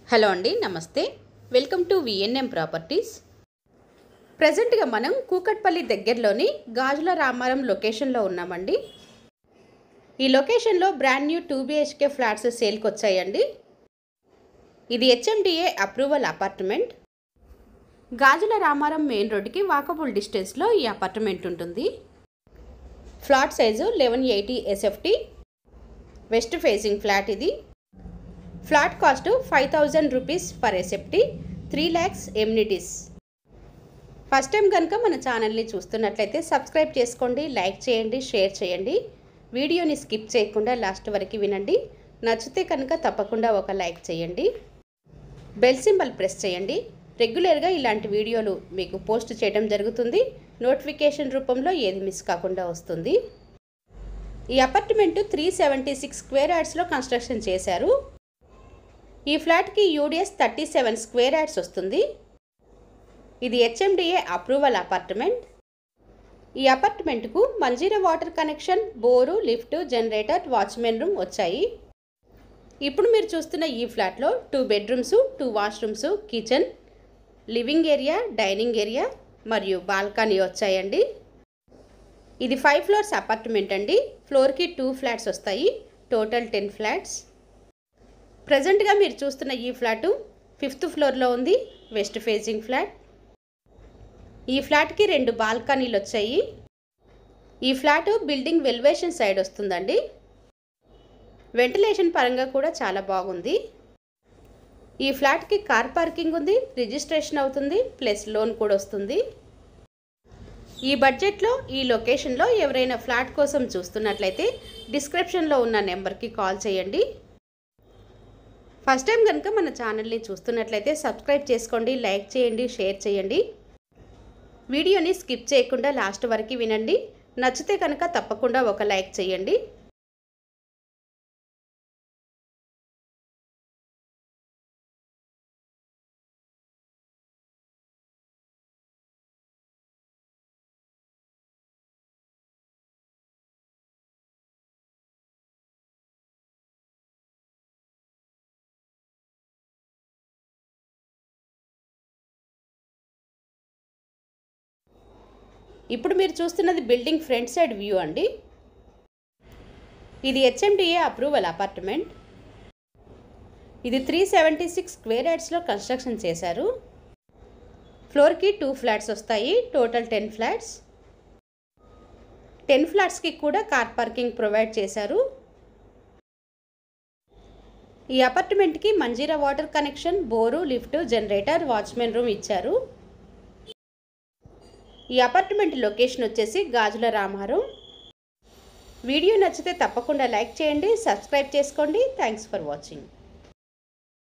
Hello అండి, నమస్తే. Welcome to VNM properties. ప్రజెంట్గా మనం కూకట్పల్లి దగ్గరలోని గాజుల రామారం లొకేషన్లో ఉన్నామండి. ఈ లొకేషన్లో బ్రాండ్ న్యూ 2 BHK ఫ్లాట్స్ సేల్కి వచ్చాయండి. ఇది HMDA approval apartment. Gajula Ramaram main రోడ్డుకి వాకబుల్ డిస్టెన్స్లో ఈ అపార్ట్మెంట్ ఉంటుంది. Flat size 1180 SFT, west facing flat. ఇది flat cost 5000 rupees per SFT, 3 lakhs amenities. First time కనుక మన ఛానల్ని చూస్తున్నట్లయితే సబ్స్క్రైబ్ చేసుకోండి, లైక్ చేయండి, షేర్ చేయండి. వీడియోని స్కిప్ చేయకుండా లాస్ట్ వరకు వినండి. నచ్చితే కనుక తప్పకుండా ఒక లైక్ చేయండి. బెల్ సింబల్ ప్రెస్ చేయండి. రెగ్యులర్గా ఇలాంటి వీడియోలు మీకు పోస్ట్ చేయడం జరుగుతుంది. నోటిఫికేషన్ రూపంలో ఏది మిస్ కాకుండా వస్తుంది. ఈ అపార్ట్మెంటు 376 స్క్వేర్ యార్డ్స్లో కన్స్ట్రక్షన్ చేశారు. ఈ ఫ్లాట్కి UDS 37 స్క్వేర్ యార్డ్స్ వస్తుంది. ఇది HMDA అప్రూవల్ అపార్ట్మెంట్. ఈ అపార్ట్మెంట్కు Manjira water connection, bore, lift, generator, watchman room వచ్చాయి. ఇప్పుడు మీరు చూస్తున్న ఈ ఫ్లాట్లో 2 bedrooms, 2 washrooms, kitchen, living area, dining area మరియు బాల్కనీ వచ్చాయండి. ఇది 5 ఫ్లోర్స్ అపార్ట్మెంట్ అండి. ఫ్లోర్కి 2 ఫ్లాట్స్ వస్తాయి. Total 10 flats. ప్రజెంట్గా మీరు చూస్తున్న ఈ ఫ్లాటు 5th ఫ్లోర్లో ఉంది. West facing flat. ఈ ఫ్లాట్కి 2 బాల్కనీలు వచ్చాయి. ఈ ఫ్లాటు బిల్డింగ్ వెల్వేషన్ సైడ్ వస్తుందండి. వెంటిలేషన్ పరంగా కూడా చాలా బాగుంది. ఈ ఫ్లాట్కి కార్ పార్కింగ్ ఉంది, రిజిస్ట్రేషన్ అవుతుంది, ప్లస్ లోన్ కూడా వస్తుంది. ఈ బడ్జెట్లో ఈ లొకేషన్లో ఎవరైనా ఫ్లాట్ కోసం చూస్తున్నట్లయితే డిస్క్రిప్షన్లో ఉన్న నెంబర్కి కాల్ చేయండి. ఫస్ట్ టైం కనుక మన ఛానల్ని చూస్తున్నట్లయితే సబ్స్క్రైబ్ చేసుకోండి, లైక్ చేయండి, షేర్ చేయండి. వీడియోని స్కిప్ చేయకుండా లాస్ట్ వరకు వినండి. నచ్చితే కనుక తప్పకుండా ఒక లైక్ చేయండి. ఇప్పుడు మీరు చూస్తున్నది బిల్డింగ్ ఫ్రంట్ సైడ్ వ్యూ అండి. ఇది HMDA అప్రూవల్ అపార్ట్మెంట్. ఇది 376 స్క్వేర్ యార్డ్స్లో కన్స్ట్రక్షన్ చేశారు. ఫ్లోర్కి 2 ఫ్లాట్స్ వస్తాయి. Total 10 flats. 10 ఫ్లాట్స్కి కూడా కార్ పార్కింగ్ ప్రొవైడ్ చేశారు. ఈ అపార్ట్మెంట్కి Manjira water connection, bore, lift, generator, watchman room ఇచ్చారు. ఈ అపార్ట్మెంట్ లొకేషన్ వచ్చేసి గాజుల రామారం. వీడియో నచ్చితే తప్పకుండా లైక్ చేయండి, సబ్స్క్రైబ్ చేసుకోండి. Thanks for watching.